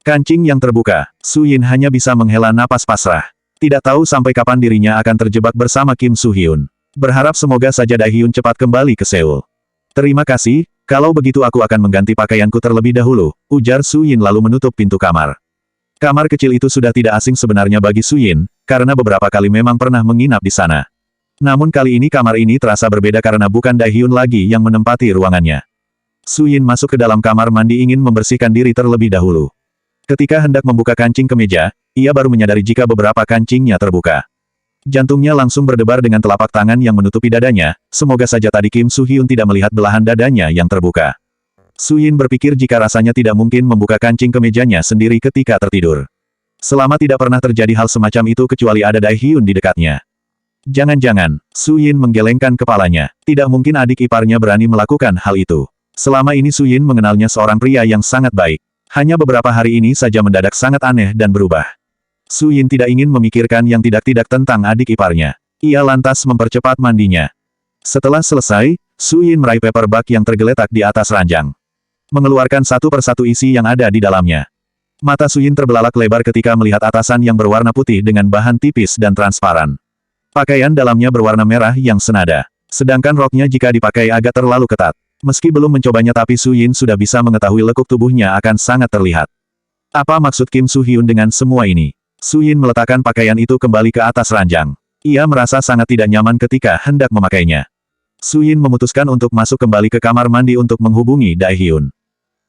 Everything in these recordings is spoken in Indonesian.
Kancing yang terbuka, Su Yin hanya bisa menghela napas pasrah. Tidak tahu sampai kapan dirinya akan terjebak bersama Kim Soo Hyun. Berharap semoga saja Dae Hyun cepat kembali ke Seoul. Terima kasih, kalau begitu aku akan mengganti pakaianku terlebih dahulu, ujar Su Yin lalu menutup pintu kamar. Kamar kecil itu sudah tidak asing sebenarnya bagi Su Yin, karena beberapa kali memang pernah menginap di sana. Namun kali ini kamar ini terasa berbeda karena bukan Dae Hyun lagi yang menempati ruangannya. Su Yin masuk ke dalam kamar mandi ingin membersihkan diri terlebih dahulu. Ketika hendak membuka kancing kemeja, ia baru menyadari jika beberapa kancingnya terbuka. Jantungnya langsung berdebar dengan telapak tangan yang menutupi dadanya, semoga saja tadi Kim Soo Hyun tidak melihat belahan dadanya yang terbuka. Su Yin berpikir jika rasanya tidak mungkin membuka kancing kemejanya sendiri ketika tertidur. Selama tidak pernah terjadi hal semacam itu kecuali ada Dae Hyun di dekatnya. Jangan-jangan, Su Yin menggelengkan kepalanya, tidak mungkin adik iparnya berani melakukan hal itu. Selama ini Su Yin mengenalnya seorang pria yang sangat baik. Hanya beberapa hari ini saja mendadak sangat aneh dan berubah. Su Yin tidak ingin memikirkan yang tidak-tidak tentang adik iparnya. Ia lantas mempercepat mandinya. Setelah selesai, Su Yin meraih paper bag yang tergeletak di atas ranjang. Mengeluarkan satu persatu isi yang ada di dalamnya. Mata Su Yin terbelalak lebar ketika melihat atasan yang berwarna putih dengan bahan tipis dan transparan. Pakaian dalamnya berwarna merah yang senada. Sedangkan roknya jika dipakai agak terlalu ketat. Meski belum mencobanya tapi Su Yin sudah bisa mengetahui lekuk tubuhnya akan sangat terlihat. Apa maksud Kim Soo Hyun dengan semua ini? Su Yin meletakkan pakaian itu kembali ke atas ranjang. Ia merasa sangat tidak nyaman ketika hendak memakainya. Su Yin memutuskan untuk masuk kembali ke kamar mandi untuk menghubungi Dae Hyun.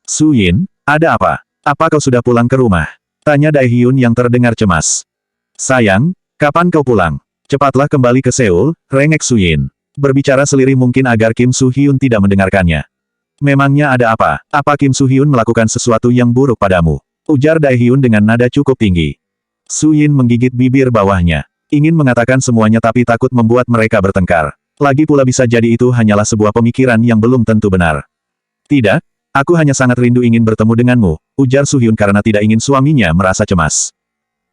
Su Yin, ada apa? Apa kau sudah pulang ke rumah? Tanya Dae Hyun yang terdengar cemas. Sayang, kapan kau pulang? Cepatlah kembali ke Seoul, rengek Su Yin. Berbicara selirih mungkin agar Kim Soo Hyun tidak mendengarkannya. Memangnya ada apa? Apa Kim Soo Hyun melakukan sesuatu yang buruk padamu? Ujar Dae Hyun dengan nada cukup tinggi. Su Yin menggigit bibir bawahnya. Ingin mengatakan semuanya tapi takut membuat mereka bertengkar. Lagi pula bisa jadi itu hanyalah sebuah pemikiran yang belum tentu benar. Tidak, aku hanya sangat rindu ingin bertemu denganmu, ujar Su Hyun karena tidak ingin suaminya merasa cemas.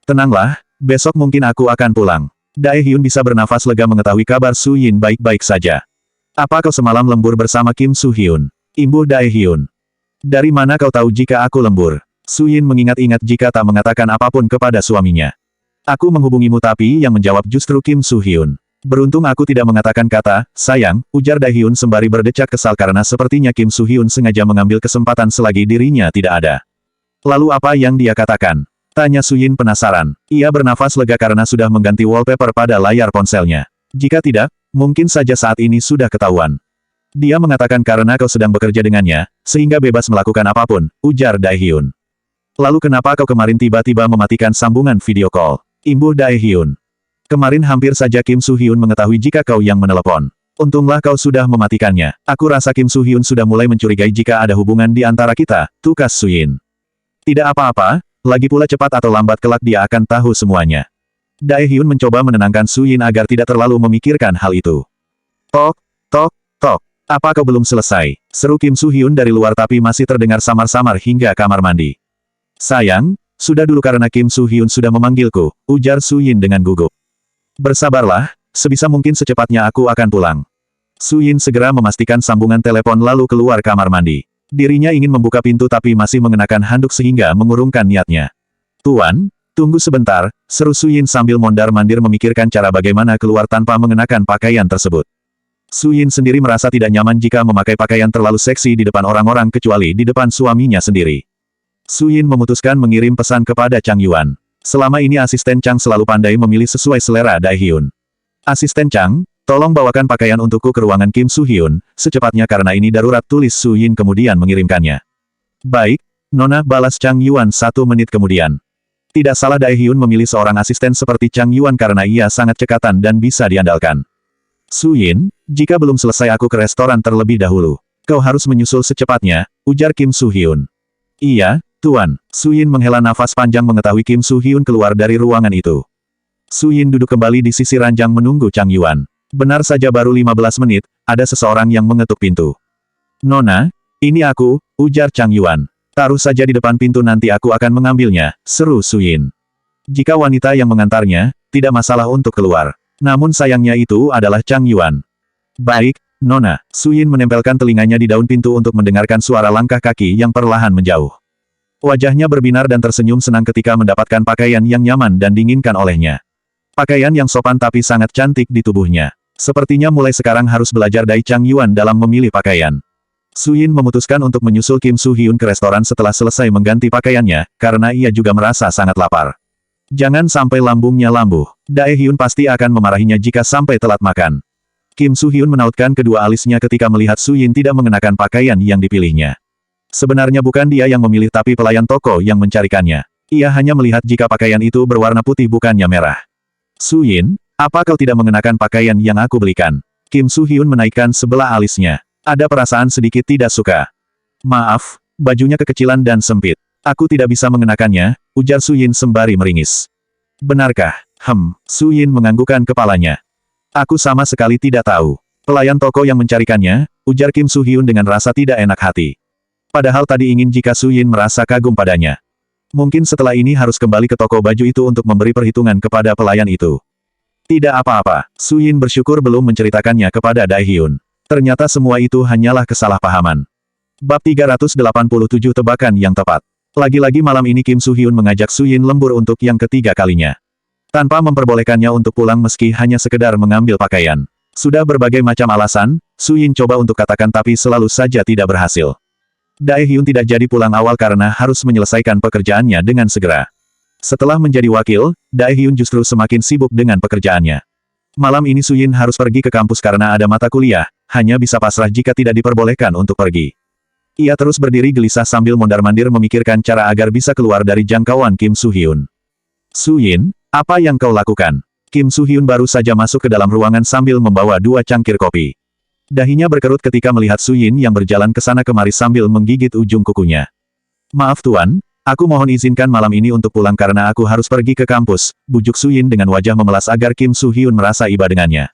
Tenanglah, besok mungkin aku akan pulang. Dae Hyun bisa bernafas lega mengetahui kabar Su Yin baik-baik saja. Apa kau semalam lembur bersama Kim Soo Hyun? Imbuh Dae Hyun. Dari mana kau tahu jika aku lembur? Su Yin mengingat-ingat jika tak mengatakan apapun kepada suaminya. Aku menghubungimu tapi yang menjawab justru Kim Soo Hyun. Beruntung aku tidak mengatakan kata, sayang, ujar Dae Hyun sembari berdecak kesal karena sepertinya Kim Soo Hyun sengaja mengambil kesempatan selagi dirinya tidak ada. Lalu apa yang dia katakan? Tanya Su Yin penasaran. Ia bernafas lega karena sudah mengganti wallpaper pada layar ponselnya. Jika tidak, mungkin saja saat ini sudah ketahuan. Dia mengatakan karena kau sedang bekerja dengannya, sehingga bebas melakukan apapun, ujar Dae Hyun. Lalu kenapa kau kemarin tiba-tiba mematikan sambungan video call? Imbuh Dae Hyun. Kemarin hampir saja Kim Soo Hyun mengetahui jika kau yang menelepon. Untunglah kau sudah mematikannya. Aku rasa Kim Soo Hyun sudah mulai mencurigai jika ada hubungan di antara kita, tukas Su Yin. Tidak apa-apa, lagi pula cepat atau lambat kelak dia akan tahu semuanya. Dae Hyun mencoba menenangkan Su Yin agar tidak terlalu memikirkan hal itu. Tok, tok, tok. Apa kau belum selesai? Seru Kim Soo Hyun dari luar tapi masih terdengar samar-samar hingga kamar mandi. Sayang, sudah dulu karena Kim Soo Hyun sudah memanggilku, ujar Su Yin dengan gugup. Bersabarlah, sebisa mungkin secepatnya aku akan pulang. Su Yin segera memastikan sambungan telepon lalu keluar kamar mandi. Dirinya ingin membuka pintu tapi masih mengenakan handuk sehingga mengurungkan niatnya. Tuan, tunggu sebentar, seru Su Yin sambil mondar-mandir memikirkan cara bagaimana keluar tanpa mengenakan pakaian tersebut. Su Yin sendiri merasa tidak nyaman jika memakai pakaian terlalu seksi di depan orang-orang kecuali di depan suaminya sendiri. Su Yin memutuskan mengirim pesan kepada Chang Yuan. Selama ini asisten Chang selalu pandai memilih sesuai selera Dae Hyun. Asisten Chang, tolong bawakan pakaian untukku ke ruangan Kim Soo Hyun, secepatnya karena ini darurat, tulis Su Yin kemudian mengirimkannya. Baik, Nona, balas Chang Yuan 1 menit kemudian. Tidak salah Dae Hyun memilih seorang asisten seperti Chang Yuan karena ia sangat cekatan dan bisa diandalkan. Su Yin, jika belum selesai aku ke restoran terlebih dahulu. Kau harus menyusul secepatnya, ujar Kim Soo Hyun. Iya, Tuan. Su Yin menghela nafas panjang mengetahui Kim Soo Hyun keluar dari ruangan itu. Su Yin duduk kembali di sisi ranjang menunggu Chang Yuan. Benar saja baru 15 menit, ada seseorang yang mengetuk pintu. Nona, ini aku, ujar Chang Yuan. Taruh saja di depan pintu nanti aku akan mengambilnya, seru Su Yin. Jika wanita yang mengantarnya, tidak masalah untuk keluar. Namun sayangnya itu adalah Chang Yuan. Baik, Nona. Su Yin menempelkan telinganya di daun pintu untuk mendengarkan suara langkah kaki yang perlahan menjauh. Wajahnya berbinar dan tersenyum senang ketika mendapatkan pakaian yang nyaman dan diinginkan olehnya. Pakaian yang sopan tapi sangat cantik di tubuhnya. Sepertinya mulai sekarang harus belajar dari Chang Yuan dalam memilih pakaian. Su Yin memutuskan untuk menyusul Kim Su Hyun ke restoran setelah selesai mengganti pakaiannya, karena ia juga merasa sangat lapar. Jangan sampai lambungnya lambuh. Dae Hyun pasti akan memarahinya jika sampai telat makan. Kim Su Hyun menautkan kedua alisnya ketika melihat Su Yin tidak mengenakan pakaian yang dipilihnya. Sebenarnya bukan dia yang memilih tapi pelayan toko yang mencarikannya. Ia hanya melihat jika pakaian itu berwarna putih bukannya merah. Su Yin, apa kau tidak mengenakan pakaian yang aku belikan? Kim Su Hyun menaikkan sebelah alisnya. Ada perasaan sedikit tidak suka. Maaf, bajunya kekecilan dan sempit. Aku tidak bisa mengenakannya, ujar Su Yin sembari meringis. Benarkah? Su Yin menganggukkan kepalanya. Aku sama sekali tidak tahu. Pelayan toko yang mencarikannya, ujar Kim Su Hyun dengan rasa tidak enak hati. Padahal tadi ingin jika Su Yin merasa kagum padanya. Mungkin setelah ini harus kembali ke toko baju itu untuk memberi perhitungan kepada pelayan itu. Tidak apa-apa, Su Yin bersyukur belum menceritakannya kepada Dae Hyun. Ternyata semua itu hanyalah kesalahpahaman. Bab 387 Tebakan yang tepat. Lagi-lagi malam ini Kim Su Hyun mengajak Su Yin lembur untuk yang ketiga kalinya. Tanpa memperbolehkannya untuk pulang meski hanya sekedar mengambil pakaian. Sudah berbagai macam alasan, Su Yin coba untuk katakan tapi selalu saja tidak berhasil. Dae Hyun tidak jadi pulang awal karena harus menyelesaikan pekerjaannya dengan segera. Setelah menjadi wakil, Dae Hyun justru semakin sibuk dengan pekerjaannya. Malam ini Su Yin harus pergi ke kampus karena ada mata kuliah, hanya bisa pasrah jika tidak diperbolehkan untuk pergi. Ia terus berdiri gelisah sambil mondar-mandir memikirkan cara agar bisa keluar dari jangkauan Kim Su Hyun. Su Yin, apa yang kau lakukan? Kim Su Hyun baru saja masuk ke dalam ruangan sambil membawa 2 cangkir kopi. Dahinya berkerut ketika melihat Su Yin yang berjalan ke sana kemari sambil menggigit ujung kukunya. Maaf tuan, aku mohon izinkan malam ini untuk pulang karena aku harus pergi ke kampus, bujuk Su Yin dengan wajah memelas agar Kim Su Hyun merasa iba dengannya.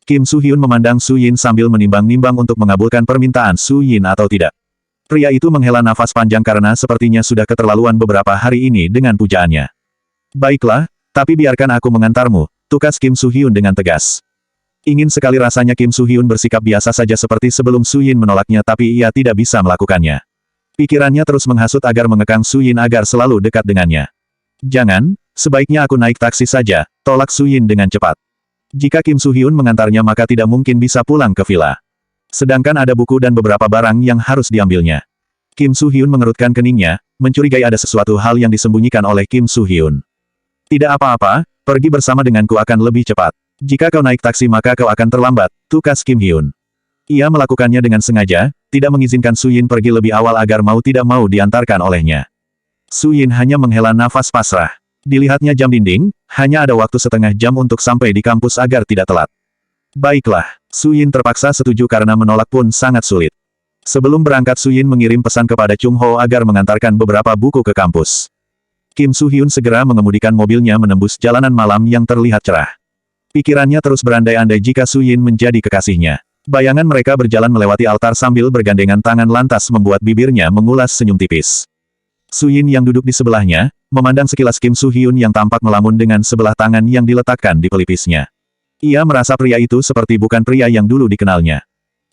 Kim Su Hyun memandang Su Yin sambil menimbang-nimbang untuk mengabulkan permintaan Su Yin atau tidak. Pria itu menghela nafas panjang karena sepertinya sudah keterlaluan beberapa hari ini dengan pujaannya. Baiklah, tapi biarkan aku mengantarmu, tukas Kim Su Hyun dengan tegas. Ingin sekali rasanya Kim Su Hyun bersikap biasa saja seperti sebelum Su Yin menolaknya tapi ia tidak bisa melakukannya. Pikirannya terus menghasut agar mengekang Su Yin agar selalu dekat dengannya. Jangan, sebaiknya aku naik taksi saja, tolak Su Yin dengan cepat. Jika Kim Su Hyun mengantarnya maka tidak mungkin bisa pulang ke villa. Sedangkan ada buku dan beberapa barang yang harus diambilnya. Kim Su Hyun mengerutkan keningnya, mencurigai ada sesuatu hal yang disembunyikan oleh Kim Su Hyun. Tidak apa-apa, pergi bersama denganku akan lebih cepat. Jika kau naik taksi maka kau akan terlambat, tukas Kim Hyun. Ia melakukannya dengan sengaja, tidak mengizinkan Su Yin pergi lebih awal agar mau tidak mau diantarkan olehnya. Su Yin hanya menghela nafas pasrah. Dilihatnya jam dinding, hanya ada waktu setengah jam untuk sampai di kampus agar tidak telat. Baiklah, Su Yin terpaksa setuju karena menolak pun sangat sulit. Sebelum berangkat Su Yin mengirim pesan kepada Chung Ho agar mengantarkan beberapa buku ke kampus. Kim Su Hyun segera mengemudikan mobilnya menembus jalanan malam yang terlihat cerah. Pikirannya terus berandai-andai jika Su Yin menjadi kekasihnya. Bayangan mereka berjalan melewati altar sambil bergandengan tangan lantas membuat bibirnya mengulas senyum tipis. Su Yin yang duduk di sebelahnya, memandang sekilas Kim Su Hyun yang tampak melamun dengan sebelah tangan yang diletakkan di pelipisnya. Ia merasa pria itu seperti bukan pria yang dulu dikenalnya.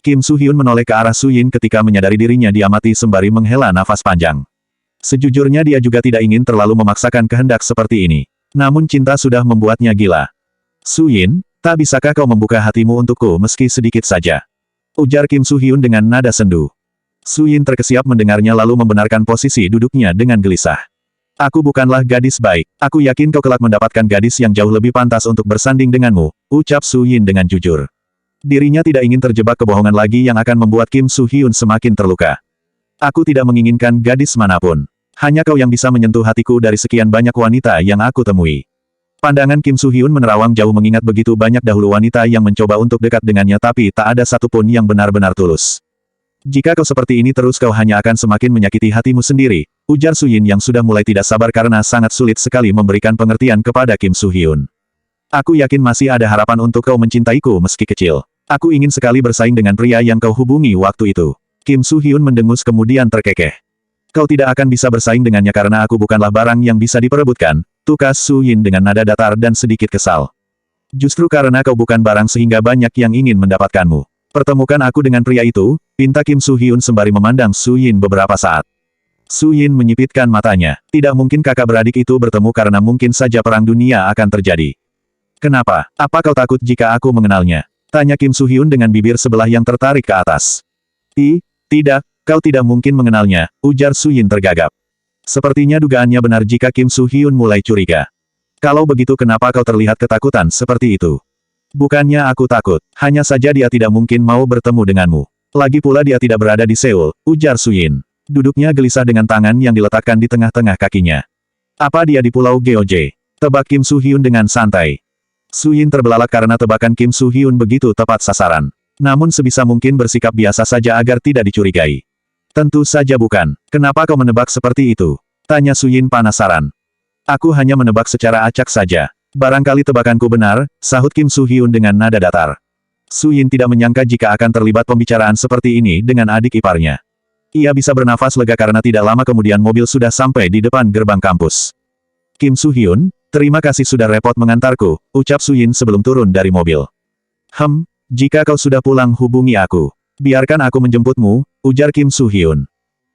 Kim Su Hyun menoleh ke arah Su Yin ketika menyadari dirinya diamati sembari menghela nafas panjang. Sejujurnya dia juga tidak ingin terlalu memaksakan kehendak seperti ini. Namun cinta sudah membuatnya gila. Su Yin, tak bisakah kau membuka hatimu untukku meski sedikit saja? Ujar Kim Su Hyun dengan nada sendu. Su Yin terkesiap mendengarnya lalu membenarkan posisi duduknya dengan gelisah. Aku bukanlah gadis baik. Aku yakin kau kelak mendapatkan gadis yang jauh lebih pantas untuk bersanding denganmu, ucap Su Yin dengan jujur. Dirinya tidak ingin terjebak kebohongan lagi yang akan membuat Kim Su Hyun semakin terluka. Aku tidak menginginkan gadis manapun. Hanya kau yang bisa menyentuh hatiku dari sekian banyak wanita yang aku temui. Pandangan Kim Su Hyun menerawang jauh mengingat begitu banyak dahulu wanita yang mencoba untuk dekat dengannya tapi tak ada satupun yang benar-benar tulus. Jika kau seperti ini terus kau hanya akan semakin menyakiti hatimu sendiri, ujar Su Yin yang sudah mulai tidak sabar karena sangat sulit sekali memberikan pengertian kepada Kim Su Hyun. Aku yakin masih ada harapan untuk kau mencintaiku meski kecil. Aku ingin sekali bersaing dengan pria yang kau hubungi waktu itu. Kim Su Hyun mendengus kemudian terkekeh. Kau tidak akan bisa bersaing dengannya karena aku bukanlah barang yang bisa diperebutkan, tukas Su Yin dengan nada datar dan sedikit kesal. Justru karena kau bukan barang sehingga banyak yang ingin mendapatkanmu. Pertemukan aku dengan pria itu, pinta Kim Su Hyun sembari memandang Su Yin beberapa saat. Su Yin menyipitkan matanya. Tidak mungkin kakak beradik itu bertemu karena mungkin saja perang dunia akan terjadi. Kenapa? Apa kau takut jika aku mengenalnya? Tanya Kim Su Hyun dengan bibir sebelah yang tertarik ke atas. Tidak, kau tidak mungkin mengenalnya, ujar Su Yin tergagap. Sepertinya dugaannya benar jika Kim Su Hyun mulai curiga. Kalau begitu kenapa kau terlihat ketakutan seperti itu? Bukannya aku takut, hanya saja dia tidak mungkin mau bertemu denganmu. Lagi pula dia tidak berada di Seoul, ujar Su Yin. Duduknya gelisah dengan tangan yang diletakkan di tengah-tengah kakinya. Apa dia di Pulau Geoje? Tebak Kim Su Hyun dengan santai. Su Yin terbelalak karena tebakan Kim Su Hyun begitu tepat sasaran. Namun sebisa mungkin bersikap biasa saja agar tidak dicurigai. Tentu saja bukan. Kenapa kau menebak seperti itu? Tanya Su Yin penasaran. Aku hanya menebak secara acak saja. Barangkali tebakanku benar, sahut Kim Su Hyun dengan nada datar. Su Yin tidak menyangka jika akan terlibat pembicaraan seperti ini dengan adik iparnya. Ia bisa bernafas lega karena tidak lama kemudian mobil sudah sampai di depan gerbang kampus. Kim Su Hyun, terima kasih sudah repot mengantarku, ucap Su Yin sebelum turun dari mobil. Jika kau sudah pulang hubungi aku. Biarkan aku menjemputmu, ujar Kim Su Hyun.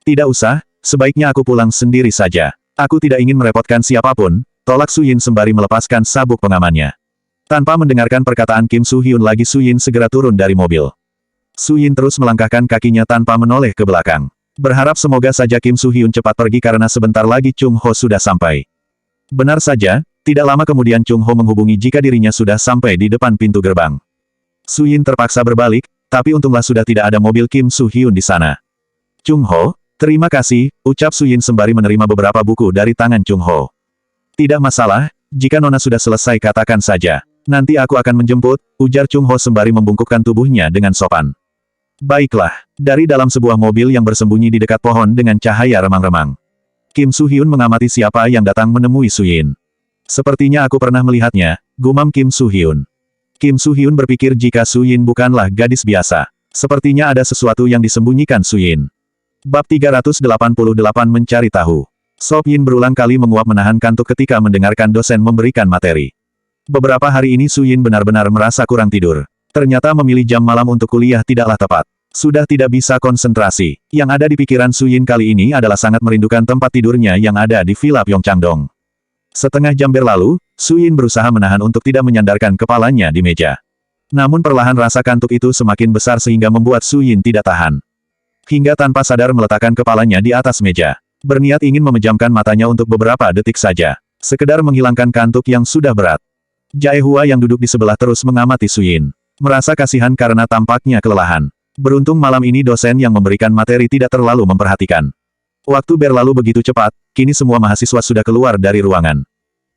Tidak usah, sebaiknya aku pulang sendiri saja. Aku tidak ingin merepotkan siapapun, tolak Su Yin sembari melepaskan sabuk pengamannya. Tanpa mendengarkan perkataan Kim Su Hyun lagi Su Yin segera turun dari mobil. Su Yin terus melangkahkan kakinya tanpa menoleh ke belakang. Berharap semoga saja Kim Su Hyun cepat pergi karena sebentar lagi Chung Ho sudah sampai. Benar saja, tidak lama kemudian Chung Ho menghubungi jika dirinya sudah sampai di depan pintu gerbang. Su Yin terpaksa berbalik, tapi untunglah sudah tidak ada mobil Kim Su Hyun di sana. Chung Ho, terima kasih, ucap Su Yin sembari menerima beberapa buku dari tangan Chung Ho. Tidak masalah, jika Nona sudah selesai katakan saja. Nanti aku akan menjemput, ujar Chung Ho sembari membungkukkan tubuhnya dengan sopan. Baiklah, dari dalam sebuah mobil yang bersembunyi di dekat pohon dengan cahaya remang-remang. Kim Su Hyun mengamati siapa yang datang menemui Su Yin. Sepertinya aku pernah melihatnya, gumam Kim Su Hyun. Kim Su Hyun berpikir jika Su Yin bukanlah gadis biasa. Sepertinya ada sesuatu yang disembunyikan Su Yin. Bab 388 mencari tahu. Sop Yin berulang kali menguap menahan kantuk ketika mendengarkan dosen memberikan materi. Beberapa hari ini Su Yin benar-benar merasa kurang tidur. Ternyata memilih jam malam untuk kuliah tidaklah tepat. Sudah tidak bisa konsentrasi. Yang ada di pikiran Su Yin kali ini adalah sangat merindukan tempat tidurnya yang ada di Villa Pyeongchangdong. Setengah jam berlalu, Su Yin berusaha menahan untuk tidak menyandarkan kepalanya di meja. Namun perlahan rasa kantuk itu semakin besar sehingga membuat Su Yin tidak tahan. Hingga tanpa sadar meletakkan kepalanya di atas meja. Berniat ingin memejamkan matanya untuk beberapa detik saja. Sekedar menghilangkan kantuk yang sudah berat. Jae Hua yang duduk di sebelah terus mengamati Su Yin. Merasa kasihan karena tampaknya kelelahan. Beruntung malam ini dosen yang memberikan materi tidak terlalu memperhatikan. Waktu berlalu begitu cepat, kini semua mahasiswa sudah keluar dari ruangan.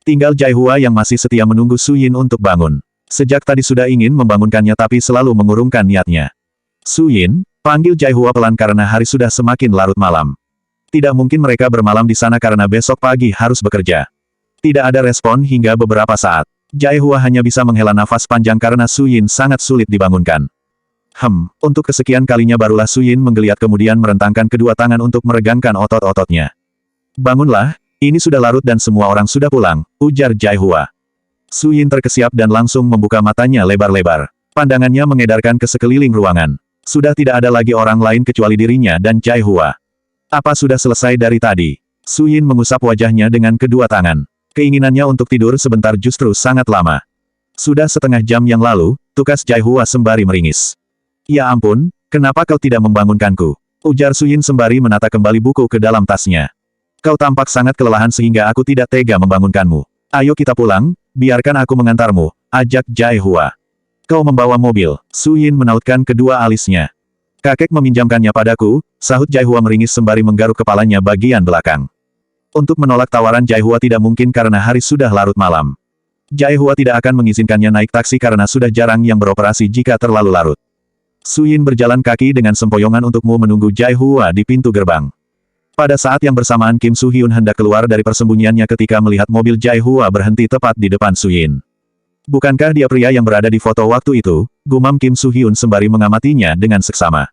Tinggal Jae Hua yang masih setia menunggu Su Yin untuk bangun. Sejak tadi sudah ingin membangunkannya tapi selalu mengurungkan niatnya. Su Yin, panggil Jae Hua pelan karena hari sudah semakin larut malam. Tidak mungkin mereka bermalam di sana karena besok pagi harus bekerja. Tidak ada respon hingga beberapa saat. Jae Hua hanya bisa menghela nafas panjang karena Su Yin sangat sulit dibangunkan. Untuk kesekian kalinya barulah Su Yin menggeliat kemudian merentangkan kedua tangan untuk meregangkan otot-ototnya. Bangunlah, ini sudah larut dan semua orang sudah pulang, ujar Jae Hua. Su Yin terkesiap dan langsung membuka matanya lebar-lebar. Pandangannya mengedarkan ke sekeliling ruangan. Sudah tidak ada lagi orang lain kecuali dirinya dan Jae Hua. Apa sudah selesai dari tadi? Su Yin mengusap wajahnya dengan kedua tangan. Keinginannya untuk tidur sebentar justru sangat lama. Sudah setengah jam yang lalu, tukas Jae Hua sembari meringis. Ya ampun, kenapa kau tidak membangunkanku? Ujar Su Yin sembari menata kembali buku ke dalam tasnya. Kau tampak sangat kelelahan sehingga aku tidak tega membangunkanmu. Ayo kita pulang, biarkan aku mengantarmu, ajak Jae Hua. Kau membawa mobil. Su Yin menautkan kedua alisnya. Kakek meminjamkannya padaku, sahut Jae Hua meringis sembari menggaruk kepalanya bagian belakang. Untuk menolak tawaran Jae Hua tidak mungkin karena hari sudah larut malam. Jae Hua tidak akan mengizinkannya naik taksi karena sudah jarang yang beroperasi jika terlalu larut. Su Yin berjalan kaki dengan sempoyongan untukmu menunggu Jae Hua di pintu gerbang. Pada saat yang bersamaan Kim Su Hyun hendak keluar dari persembunyiannya ketika melihat mobil Jae Hua berhenti tepat di depan Su Yin. Bukankah dia pria yang berada di foto waktu itu? Gumam Kim Su Hyun sembari mengamatinya dengan seksama.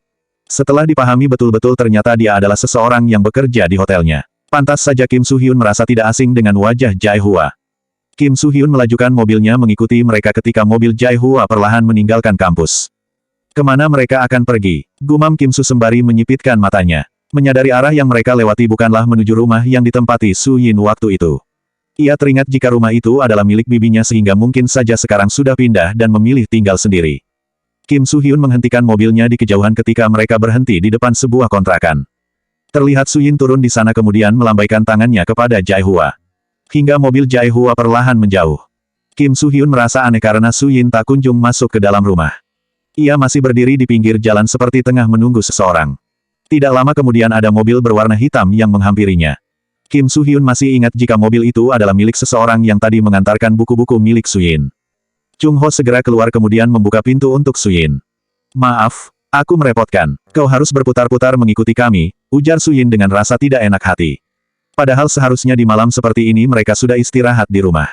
Setelah dipahami betul-betul ternyata dia adalah seseorang yang bekerja di hotelnya. Pantas saja Kim Su Hyun merasa tidak asing dengan wajah Jae Hua. Kim Su Hyun melajukan mobilnya mengikuti mereka ketika mobil Jae Hua perlahan meninggalkan kampus. Kemana mereka akan pergi? Gumam Kim Su sembari menyipitkan matanya. Menyadari arah yang mereka lewati bukanlah menuju rumah yang ditempati Su Yin waktu itu. Ia teringat jika rumah itu adalah milik bibinya sehingga mungkin saja sekarang sudah pindah dan memilih tinggal sendiri. Kim Soo-hyun menghentikan mobilnya di kejauhan ketika mereka berhenti di depan sebuah kontrakan. Terlihat Su Yin turun di sana kemudian melambaikan tangannya kepada Jae-hwa. Hingga mobil Jae-hwa perlahan menjauh. Kim Soo-hyun merasa aneh karena Su Yin tak kunjung masuk ke dalam rumah. Ia masih berdiri di pinggir jalan seperti tengah menunggu seseorang. Tidak lama kemudian ada mobil berwarna hitam yang menghampirinya. Kim Soo-hyun masih ingat jika mobil itu adalah milik seseorang yang tadi mengantarkan buku-buku milik Su Yin. Chung Ho segera keluar kemudian membuka pintu untuk Su Yin. "Maaf, aku merepotkan. Kau harus berputar-putar mengikuti kami," ujar Su Yin dengan rasa tidak enak hati. Padahal seharusnya di malam seperti ini mereka sudah istirahat di rumah.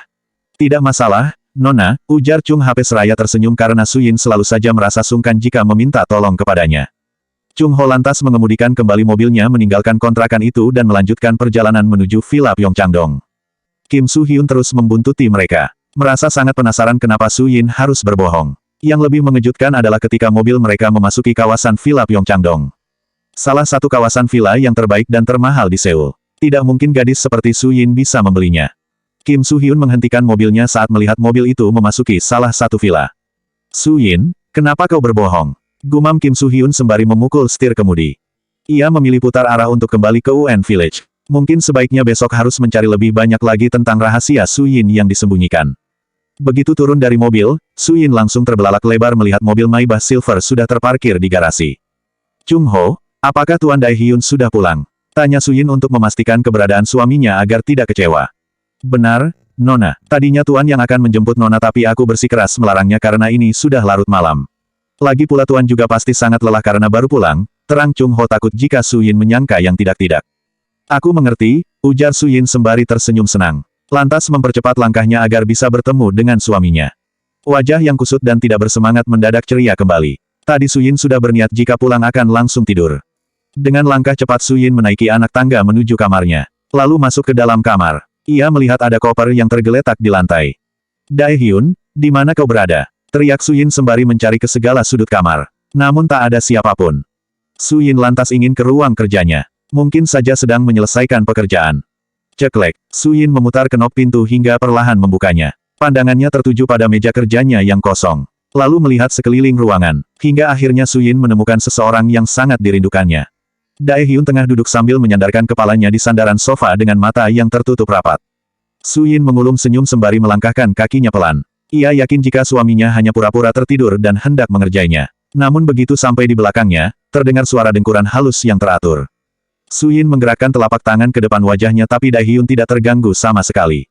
"Tidak masalah, Nona," ujar Chung HP seraya tersenyum karena Su Yin selalu saja merasa sungkan jika meminta tolong kepadanya. Chung Ho lantas mengemudikan kembali mobilnya meninggalkan kontrakan itu dan melanjutkan perjalanan menuju Villa Pyeongchangdong. Kim Soo-hyun terus membuntuti mereka. Merasa sangat penasaran kenapa Su Yin harus berbohong. Yang lebih mengejutkan adalah ketika mobil mereka memasuki kawasan Villa Pyeongchangdong. Salah satu kawasan villa yang terbaik dan termahal di Seoul. Tidak mungkin gadis seperti Su Yin bisa membelinya. Kim Soo-hyun menghentikan mobilnya saat melihat mobil itu memasuki salah satu villa. "Su Yin, kenapa kau berbohong?" gumam Kim Soo-hyun sembari memukul setir kemudi. Ia memilih putar arah untuk kembali ke UN Village. Mungkin sebaiknya besok harus mencari lebih banyak lagi tentang rahasia Su Yin yang disembunyikan. Begitu turun dari mobil, Su Yin langsung terbelalak lebar melihat mobil Maybach Silver sudah terparkir di garasi. "Chung Ho, apakah Tuan Dae-hyun sudah pulang?" tanya Su Yin untuk memastikan keberadaan suaminya agar tidak kecewa. "Benar, Nona. Tadinya Tuan yang akan menjemput Nona tapi aku bersikeras melarangnya karena ini sudah larut malam. Lagi pula Tuan juga pasti sangat lelah karena baru pulang," terang Chung Ho takut jika Su Yin menyangka yang tidak-tidak. "Aku mengerti," ujar Su Yin sembari tersenyum senang. Lantas mempercepat langkahnya agar bisa bertemu dengan suaminya. Wajah yang kusut dan tidak bersemangat mendadak ceria kembali. Tadi Su Yin sudah berniat jika pulang akan langsung tidur. Dengan langkah cepat Su Yin menaiki anak tangga menuju kamarnya. Lalu masuk ke dalam kamar. Ia melihat ada koper yang tergeletak di lantai. "Dae-hyun, di mana kau berada?" teriak Su Yin sembari mencari ke segala sudut kamar. Namun tak ada siapapun. Su Yin lantas ingin ke ruang kerjanya. Mungkin saja sedang menyelesaikan pekerjaan. Ceklek, Su Yin memutar kenop pintu hingga perlahan membukanya. Pandangannya tertuju pada meja kerjanya yang kosong. Lalu melihat sekeliling ruangan. Hingga akhirnya Su Yin menemukan seseorang yang sangat dirindukannya. Dae-hyun tengah duduk sambil menyandarkan kepalanya di sandaran sofa dengan mata yang tertutup rapat. Su Yin mengulum senyum sembari melangkahkan kakinya pelan. Ia yakin jika suaminya hanya pura-pura tertidur dan hendak mengerjainya. Namun begitu sampai di belakangnya, terdengar suara dengkuran halus yang teratur. Su Yin menggerakkan telapak tangan ke depan wajahnya tapi Dae-hyun tidak terganggu sama sekali.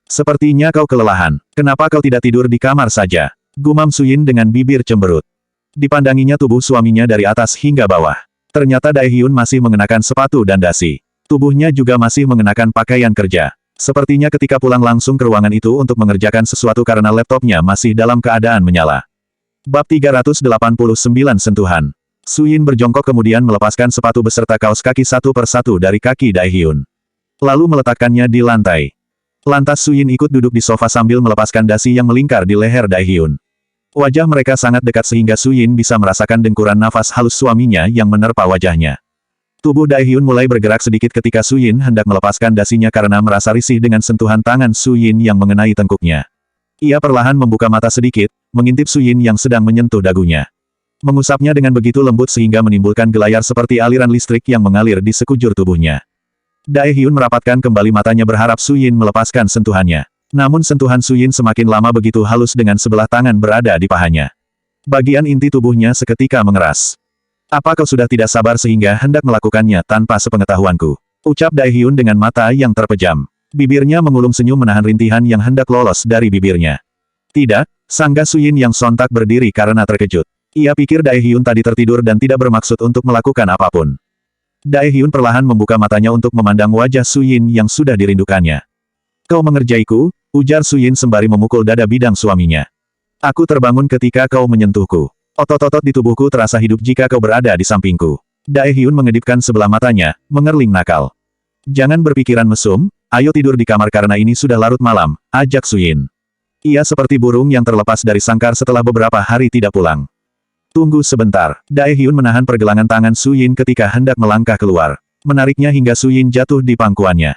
"Sepertinya kau kelelahan. Kenapa kau tidak tidur di kamar saja?" gumam Su Yin dengan bibir cemberut. Dipandanginya tubuh suaminya dari atas hingga bawah. Ternyata Dae-hyun masih mengenakan sepatu dan dasi. Tubuhnya juga masih mengenakan pakaian kerja. Sepertinya ketika pulang langsung ke ruangan itu untuk mengerjakan sesuatu karena laptopnya masih dalam keadaan menyala. Bab 389 Sentuhan. Su Yin berjongkok kemudian melepaskan sepatu beserta kaos kaki satu persatu dari kaki Dae-hyun. Lalu meletakkannya di lantai. Lantas Su Yin ikut duduk di sofa sambil melepaskan dasi yang melingkar di leher Dae-hyun. Wajah mereka sangat dekat sehingga Su Yin bisa merasakan dengkuran nafas halus suaminya yang menerpa wajahnya. Tubuh Dae-hyun mulai bergerak sedikit ketika Su Yin hendak melepaskan dasinya karena merasa risih dengan sentuhan tangan Su Yin yang mengenai tengkuknya. Ia perlahan membuka mata sedikit, mengintip Su Yin yang sedang menyentuh dagunya. Mengusapnya dengan begitu lembut sehingga menimbulkan gelayar seperti aliran listrik yang mengalir di sekujur tubuhnya. Dae-hyun merapatkan kembali matanya berharap Su Yin melepaskan sentuhannya. Namun sentuhan Su Yin semakin lama begitu halus dengan sebelah tangan berada di pahanya. Bagian inti tubuhnya seketika mengeras. "Apa kau sudah tidak sabar sehingga hendak melakukannya tanpa sepengetahuanku?" ucap Dae-hyun dengan mata yang terpejam. Bibirnya mengulum senyum menahan rintihan yang hendak lolos dari bibirnya. "Tidak," sanggah Su Yin yang sontak berdiri karena terkejut. Ia pikir Dae-hyun tadi tertidur dan tidak bermaksud untuk melakukan apapun. Dae-hyun perlahan membuka matanya untuk memandang wajah Su Yin yang sudah dirindukannya. "Kau mengerjaiku," ujar Su Yin sembari memukul dada bidang suaminya. "Aku terbangun ketika kau menyentuhku. Otot-otot di tubuhku terasa hidup jika kau berada di sampingku." Dae-hyun mengedipkan sebelah matanya, mengerling nakal. "Jangan berpikiran mesum, ayo tidur di kamar karena ini sudah larut malam," ajak Su Yin. Ia seperti burung yang terlepas dari sangkar setelah beberapa hari tidak pulang. Tunggu sebentar. Daehyun menahan pergelangan tangan Su Yin ketika hendak melangkah keluar. Menariknya hingga Su Yin jatuh di pangkuannya.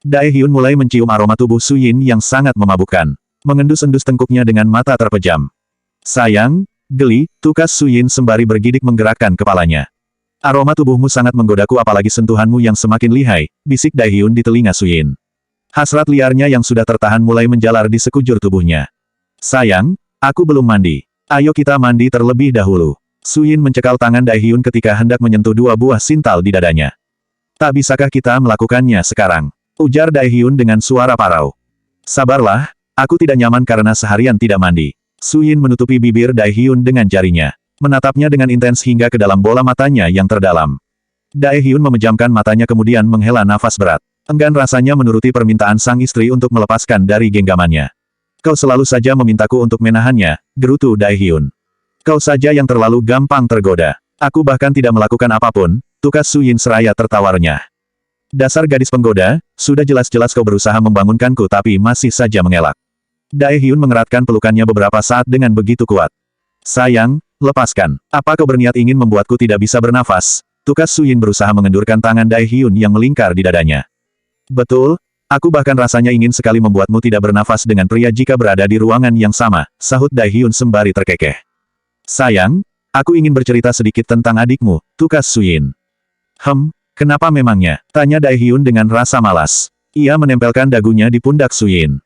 Daehyun mulai mencium aroma tubuh Su Yin yang sangat memabukkan. Mengendus-endus tengkuknya dengan mata terpejam. Sayang, geli, tukas Su Yin sembari bergidik menggerakkan kepalanya. Aroma tubuhmu sangat menggodaku apalagi sentuhanmu yang semakin lihai, bisik Daehyun di telinga Su Yin. Hasrat liarnya yang sudah tertahan mulai menjalar di sekujur tubuhnya. Sayang, aku belum mandi. Ayo kita mandi terlebih dahulu. Su Yin mencekal tangan Daehyun ketika hendak menyentuh dua buah sintal di dadanya. Tak bisakah kita melakukannya sekarang? Ujar Daehyun dengan suara parau. Sabarlah, aku tidak nyaman karena seharian tidak mandi. Su Yin menutupi bibir Daehyun dengan jarinya. Menatapnya dengan intens hingga ke dalam bola matanya yang terdalam. Daehyun memejamkan matanya kemudian menghela nafas berat. Enggan rasanya menuruti permintaan sang istri untuk melepaskan dari genggamannya. Kau selalu saja memintaku untuk menahannya, gerutu Daehyun. Kau saja yang terlalu gampang tergoda. Aku bahkan tidak melakukan apapun, tukas Su Yin seraya tertawarnya. Dasar gadis penggoda, sudah jelas-jelas kau berusaha membangunkanku tapi masih saja mengelak. Daehyun mengeratkan pelukannya beberapa saat dengan begitu kuat. Sayang, lepaskan. Apa kau berniat ingin membuatku tidak bisa bernafas? Tukas Su Yin berusaha mengendurkan tangan Daehyun yang melingkar di dadanya. Betul. Aku bahkan rasanya ingin sekali membuatmu tidak bernafas dengan pria jika berada di ruangan yang sama, sahut Daehyun sembari terkekeh. Sayang, aku ingin bercerita sedikit tentang adikmu, tukas Su Yin. Kenapa memangnya? Tanya Daehyun dengan rasa malas. Ia menempelkan dagunya di pundak Su Yin.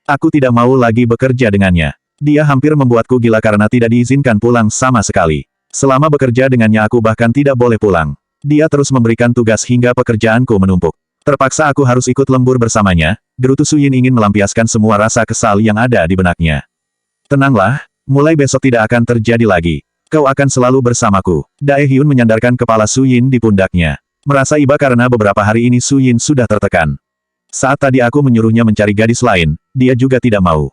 Aku tidak mau lagi bekerja dengannya. Dia hampir membuatku gila karena tidak diizinkan pulang sama sekali. Selama bekerja dengannya aku bahkan tidak boleh pulang. Dia terus memberikan tugas hingga pekerjaanku menumpuk. Terpaksa aku harus ikut lembur bersamanya, gerutu Su Yin ingin melampiaskan semua rasa kesal yang ada di benaknya. Tenanglah, mulai besok tidak akan terjadi lagi. Kau akan selalu bersamaku. Daehyun menyandarkan kepala Su Yin di pundaknya. Merasa iba karena beberapa hari ini Su Yin sudah tertekan. Saat tadi aku menyuruhnya mencari gadis lain, dia juga tidak mau.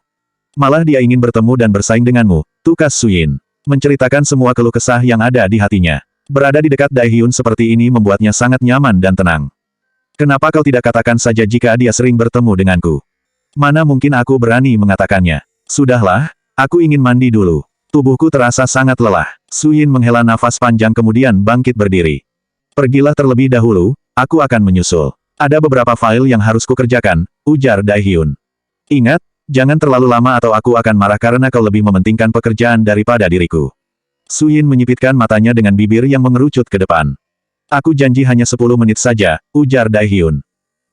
Malah dia ingin bertemu dan bersaing denganmu, tukas Su Yin. Menceritakan semua keluh kesah yang ada di hatinya. Berada di dekat Daehyun seperti ini membuatnya sangat nyaman dan tenang. Kenapa kau tidak katakan saja jika dia sering bertemu denganku? Mana mungkin aku berani mengatakannya. Sudahlah, aku ingin mandi dulu. Tubuhku terasa sangat lelah. Su Yin menghela nafas panjang kemudian bangkit berdiri. Pergilah terlebih dahulu, aku akan menyusul. Ada beberapa file yang harus kukerjakan, ujar Daehyun. Ingat, jangan terlalu lama atau aku akan marah karena kau lebih mementingkan pekerjaan daripada diriku. Su Yin menyipitkan matanya dengan bibir yang mengerucut ke depan. Aku janji hanya 10 menit saja, ujar Daehyun.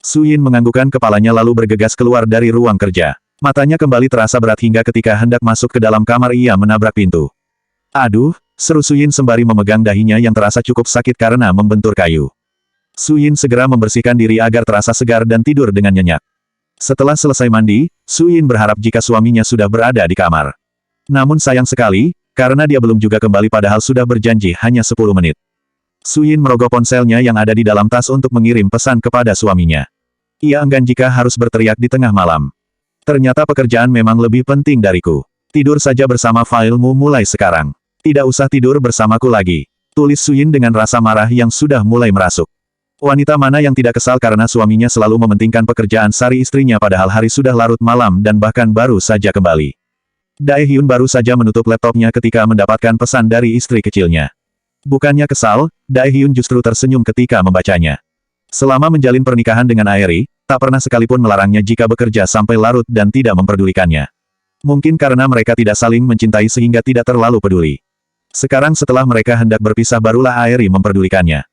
Su Yin menganggukkan kepalanya lalu bergegas keluar dari ruang kerja. Matanya kembali terasa berat hingga ketika hendak masuk ke dalam kamar ia menabrak pintu. Aduh, seru Su Yin sembari memegang dahinya yang terasa cukup sakit karena membentur kayu. Su Yin segera membersihkan diri agar terasa segar dan tidur dengan nyenyak. Setelah selesai mandi, Su Yin berharap jika suaminya sudah berada di kamar. Namun sayang sekali, karena dia belum juga kembali padahal sudah berjanji hanya 10 menit. Su Yin merogoh ponselnya yang ada di dalam tas untuk mengirim pesan kepada suaminya. Ia enggan jika harus berteriak di tengah malam. Ternyata pekerjaan memang lebih penting dariku. Tidur saja bersama filemu mulai sekarang. Tidak usah tidur bersamaku lagi. Tulis Su Yin dengan rasa marah yang sudah mulai merasuk. Wanita mana yang tidak kesal karena suaminya selalu mementingkan pekerjaan sari istrinya padahal hari sudah larut malam dan bahkan baru saja kembali. Daehyun baru saja menutup laptopnya ketika mendapatkan pesan dari istri kecilnya. Bukannya kesal, Daehyun justru tersenyum ketika membacanya. Selama menjalin pernikahan dengan Aeri, tak pernah sekalipun melarangnya jika bekerja sampai larut dan tidak memperdulikannya. Mungkin karena mereka tidak saling mencintai sehingga tidak terlalu peduli. Sekarang setelah mereka hendak berpisah barulah Aeri memperdulikannya.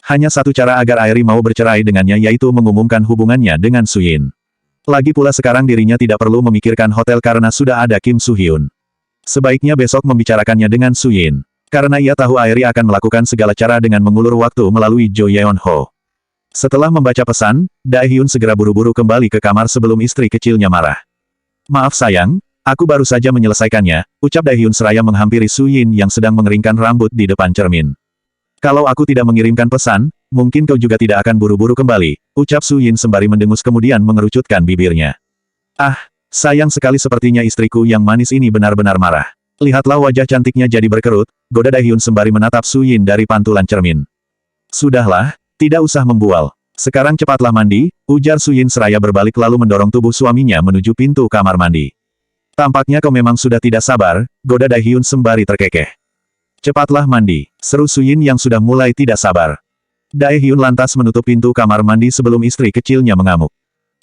Hanya satu cara agar Aeri mau bercerai dengannya yaitu mengumumkan hubungannya dengan Su Yin. Lagi pula sekarang dirinya tidak perlu memikirkan hotel karena sudah ada Kim Soo Hyun. Sebaiknya besok membicarakannya dengan Su Yin. Karena ia tahu Aeri akan melakukan segala cara dengan mengulur waktu melalui Jo Yeon Ho. Setelah membaca pesan, Daehyun segera buru-buru kembali ke kamar sebelum istri kecilnya marah. Maaf sayang, aku baru saja menyelesaikannya, ucap Daehyun seraya menghampiri Su Yin yang sedang mengeringkan rambut di depan cermin. Kalau aku tidak mengirimkan pesan, mungkin kau juga tidak akan buru-buru kembali, ucap Su Yin sembari mendengus kemudian mengerucutkan bibirnya. Ah, sayang sekali sepertinya istriku yang manis ini benar-benar marah. Lihatlah wajah cantiknya jadi berkerut, goda Daehyun sembari menatap Su Yin dari pantulan cermin. Sudahlah, tidak usah membual. Sekarang cepatlah mandi, ujar Su Yin seraya berbalik lalu mendorong tubuh suaminya menuju pintu kamar mandi. Tampaknya kau memang sudah tidak sabar, goda Daehyun sembari terkekeh. Cepatlah mandi, seru Suyin yang sudah mulai tidak sabar. Dae Hyun lantas menutup pintu kamar mandi sebelum istri kecilnya mengamuk.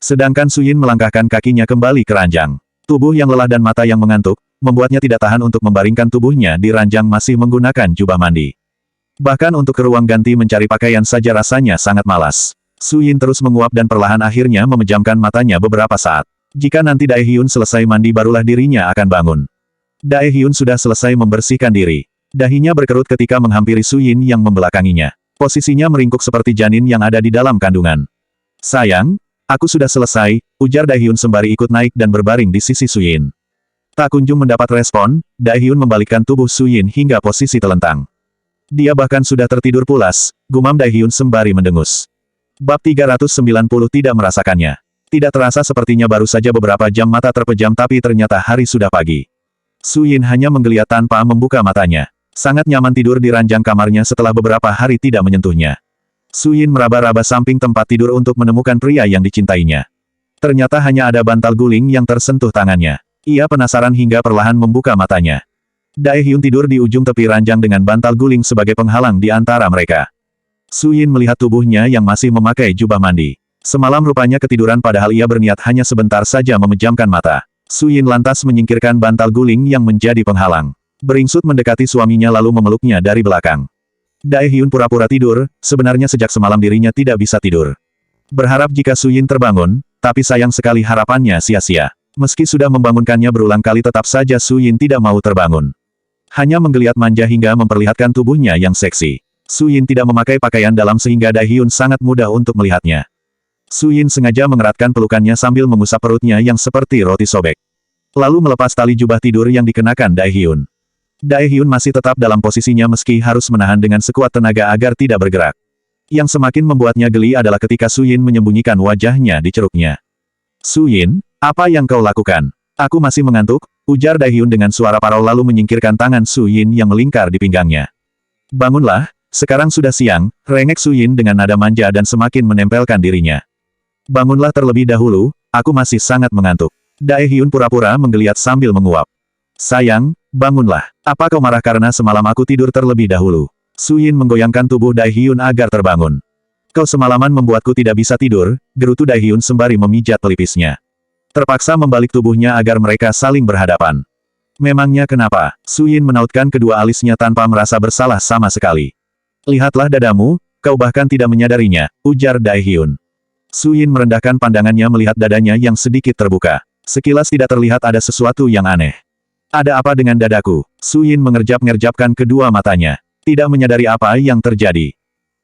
Sedangkan Suyin melangkahkan kakinya kembali ke ranjang. Tubuh yang lelah dan mata yang mengantuk, membuatnya tidak tahan untuk membaringkan tubuhnya di ranjang masih menggunakan jubah mandi. Bahkan untuk ke ruang ganti mencari pakaian saja rasanya sangat malas. Suyin terus menguap dan perlahan akhirnya memejamkan matanya beberapa saat. Jika nanti Dae Hyun selesai mandi barulah dirinya akan bangun. Dae Hyun sudah selesai membersihkan diri. Dahinya berkerut ketika menghampiri Suyin yang membelakanginya. Posisinya meringkuk seperti janin yang ada di dalam kandungan. Sayang, aku sudah selesai, ujar Dae Hyun sembari ikut naik dan berbaring di sisi Suyin. Tak kunjung mendapat respon, Dae Hyun membalikkan tubuh Suyin hingga posisi telentang. Dia bahkan sudah tertidur pulas, gumam Dae Hyun sembari mendengus. Bab 390 tidak merasakannya. Tidak terasa sepertinya baru saja beberapa jam mata terpejam tapi ternyata hari sudah pagi. Suyin hanya menggeliat tanpa membuka matanya. Sangat nyaman tidur di ranjang kamarnya setelah beberapa hari tidak menyentuhnya. Suyin meraba-raba samping tempat tidur untuk menemukan pria yang dicintainya. Ternyata hanya ada bantal guling yang tersentuh tangannya. Ia penasaran hingga perlahan membuka matanya. Dae Hyun tidur di ujung tepi ranjang dengan bantal guling sebagai penghalang di antara mereka. Suyin melihat tubuhnya yang masih memakai jubah mandi. Semalam rupanya ketiduran padahal ia berniat hanya sebentar saja memejamkan mata. Suyin lantas menyingkirkan bantal guling yang menjadi penghalang. Beringsut mendekati suaminya lalu memeluknya dari belakang. Dae Hyun pura-pura tidur, sebenarnya sejak semalam dirinya tidak bisa tidur. Berharap jika Suyin terbangun, tapi sayang sekali harapannya sia-sia. Meski sudah membangunkannya berulang kali tetap saja Suyin tidak mau terbangun. Hanya menggeliat manja hingga memperlihatkan tubuhnya yang seksi. Suyin tidak memakai pakaian dalam sehingga Dae Hyun sangat mudah untuk melihatnya. Suyin sengaja mengeratkan pelukannya sambil mengusap perutnya yang seperti roti sobek. Lalu melepas tali jubah tidur yang dikenakan Dae Hyun. Dae Hyun masih tetap dalam posisinya meski harus menahan dengan sekuat tenaga agar tidak bergerak. Yang semakin membuatnya geli adalah ketika Suyin menyembunyikan wajahnya di ceruknya. Suyin, apa yang kau lakukan? Aku masih mengantuk, ujar Dae Hyun dengan suara parau lalu menyingkirkan tangan Suyin yang melingkar di pinggangnya. Bangunlah, sekarang sudah siang, rengek Suyin dengan nada manja dan semakin menempelkan dirinya. Bangunlah terlebih dahulu, aku masih sangat mengantuk. Dae Hyun pura-pura menggeliat sambil menguap. Sayang, bangunlah. Apa kau marah karena semalam aku tidur terlebih dahulu? Suyin menggoyangkan tubuh Dae Hyun agar terbangun. Kau semalaman membuatku tidak bisa tidur, gerutu Dae Hyun sembari memijat pelipisnya. Terpaksa membalik tubuhnya agar mereka saling berhadapan. Memangnya kenapa? Suyin menautkan kedua alisnya tanpa merasa bersalah sama sekali. Lihatlah dadamu, kau bahkan tidak menyadarinya, ujar Dae Hyun. Suyin merendahkan pandangannya melihat dadanya yang sedikit terbuka. Sekilas tidak terlihat ada sesuatu yang aneh. Ada apa dengan dadaku? Suyin mengerjap-ngerjapkan kedua matanya. Tidak menyadari apa yang terjadi.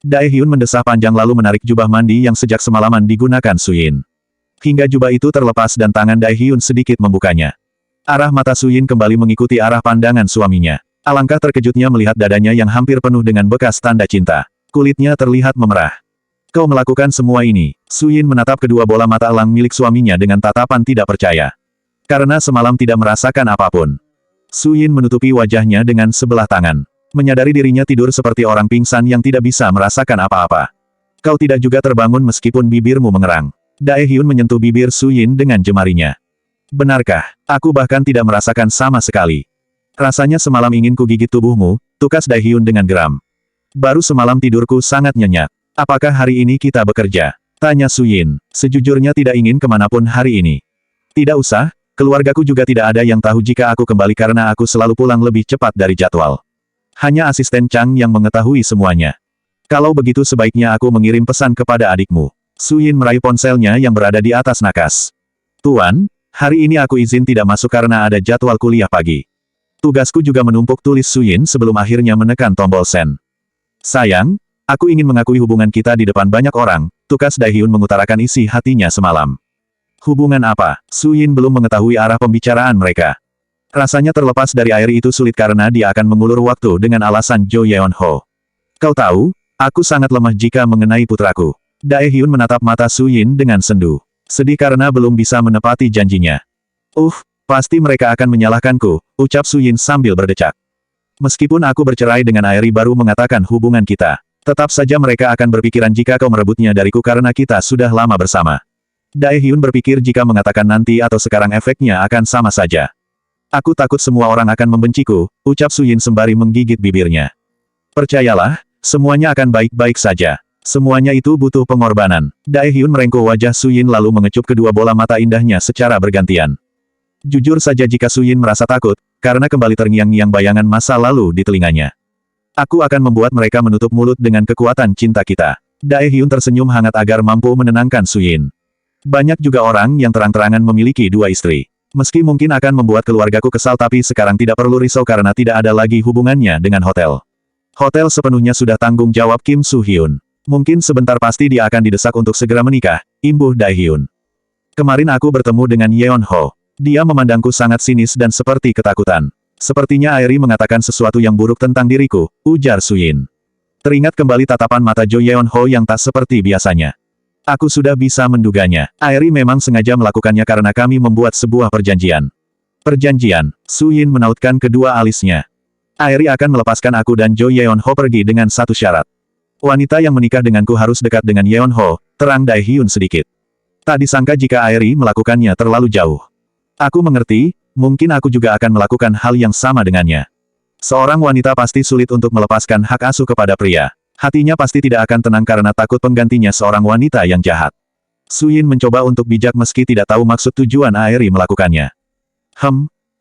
Dae Hyun mendesah panjang lalu menarik jubah mandi yang sejak semalaman digunakan Suyin. Hingga jubah itu terlepas dan tangan Dae Hyun sedikit membukanya. Arah mata Suyin kembali mengikuti arah pandangan suaminya. Alangkah terkejutnya melihat dadanya yang hampir penuh dengan bekas tanda cinta. Kulitnya terlihat memerah. Kau melakukan semua ini. Suyin menatap kedua bola mata elang milik suaminya dengan tatapan tidak percaya. Karena semalam tidak merasakan apapun. Suyin menutupi wajahnya dengan sebelah tangan. Menyadari dirinya tidur seperti orang pingsan yang tidak bisa merasakan apa-apa. Kau tidak juga terbangun meskipun bibirmu mengerang. Dae Hyun menyentuh bibir Suyin dengan jemarinya. Benarkah? Aku bahkan tidak merasakan sama sekali. Rasanya semalam ingin kugigit tubuhmu, tukas Dae Hyun dengan geram. Baru semalam tidurku sangat nyenyak. Apakah hari ini kita bekerja? Tanya Suyin. Sejujurnya tidak ingin kemanapun hari ini. Tidak usah. Keluargaku juga tidak ada yang tahu jika aku kembali karena aku selalu pulang lebih cepat dari jadwal. Hanya asisten Chang yang mengetahui semuanya. Kalau begitu sebaiknya aku mengirim pesan kepada adikmu. Suyin meraih ponselnya yang berada di atas nakas. Tuan, hari ini aku izin tidak masuk karena ada jadwal kuliah pagi. Tugasku juga menumpuk, tulis Suyin sebelum akhirnya menekan tombol send. Sayang, aku ingin mengakui hubungan kita di depan banyak orang, tukas Dae Hyun mengutarakan isi hatinya semalam. Hubungan apa? Suyin belum mengetahui arah pembicaraan mereka. Rasanya terlepas dari air itu sulit karena dia akan mengulur waktu dengan alasan Jo Yeon Ho. Kau tahu, aku sangat lemah jika mengenai putraku. Dae Hyun menatap mata Suyin dengan sendu. Sedih karena belum bisa menepati janjinya. Pasti mereka akan menyalahkanku, ucap Suyin sambil berdecak. Meskipun aku bercerai dengan Airi baru mengatakan hubungan kita. Tetap saja mereka akan berpikiran jika kau merebutnya dariku karena kita sudah lama bersama. Dae Hyun berpikir jika mengatakan nanti atau sekarang efeknya akan sama saja. Aku takut semua orang akan membenciku, ucap Su Yin sembari menggigit bibirnya. Percayalah, semuanya akan baik-baik saja. Semuanya itu butuh pengorbanan. Daehyun merengkuh wajah Su Yin lalu mengecup kedua bola mata indahnya secara bergantian. Jujur saja jika Su Yin merasa takut, karena kembali terngiang-ngiang bayangan masa lalu di telinganya. Aku akan membuat mereka menutup mulut dengan kekuatan cinta kita. Daehyun tersenyum hangat agar mampu menenangkan Su Yin. Banyak juga orang yang terang-terangan memiliki dua istri. Meski mungkin akan membuat keluargaku kesal tapi sekarang tidak perlu risau karena tidak ada lagi hubungannya dengan hotel. Hotel sepenuhnya sudah tanggung jawab Kim Soo-hyun. Mungkin sebentar pasti dia akan didesak untuk segera menikah, imbuh Daehyun. Kemarin aku bertemu dengan Yeon Ho. Dia memandangku sangat sinis dan seperti ketakutan. Sepertinya Airi mengatakan sesuatu yang buruk tentang diriku, ujar Su Yin. Teringat kembali tatapan mata Jo Yeon Ho yang tak seperti biasanya. Aku sudah bisa menduganya. Airi memang sengaja melakukannya karena kami membuat sebuah perjanjian. Perjanjian, Su Yin menautkan kedua alisnya. Airi akan melepaskan aku dan Jo Yeon Ho pergi dengan satu syarat. Wanita yang menikah denganku harus dekat dengan Yeon Ho, terang Daehyun sedikit. Tak disangka jika Airi melakukannya terlalu jauh. Aku mengerti, mungkin aku juga akan melakukan hal yang sama dengannya. Seorang wanita pasti sulit untuk melepaskan hak asuh kepada pria. Hatinya pasti tidak akan tenang karena takut penggantinya seorang wanita yang jahat. Su Yin mencoba untuk bijak meski tidak tahu maksud tujuan Airi melakukannya.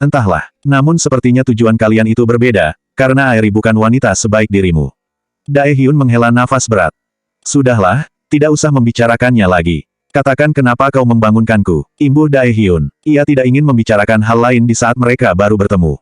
Entahlah. Namun sepertinya tujuan kalian itu berbeda, karena Airi bukan wanita sebaik dirimu. Daehyun menghela nafas berat. Sudahlah, tidak usah membicarakannya lagi. Katakan kenapa kau membangunkanku, imbuh Daehyun. Ia tidak ingin membicarakan hal lain di saat mereka baru bertemu.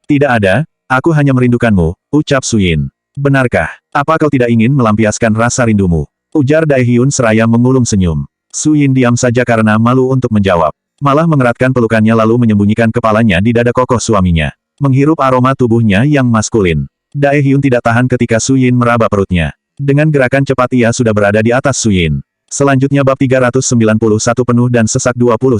Tidak ada, aku hanya merindukanmu, ucap Su Yin. Benarkah? Apa kau tidak ingin melampiaskan rasa rindumu? Ujar Daehyun seraya mengulum senyum. Su Yin diam saja karena malu untuk menjawab. Malah mengeratkan pelukannya lalu menyembunyikan kepalanya di dada kokoh suaminya. Menghirup aroma tubuhnya yang maskulin. Daehyun tidak tahan ketika Su Yin meraba perutnya. Dengan gerakan cepat ia sudah berada di atas Su Yin. Selanjutnya bab 391 penuh dan sesak 21+.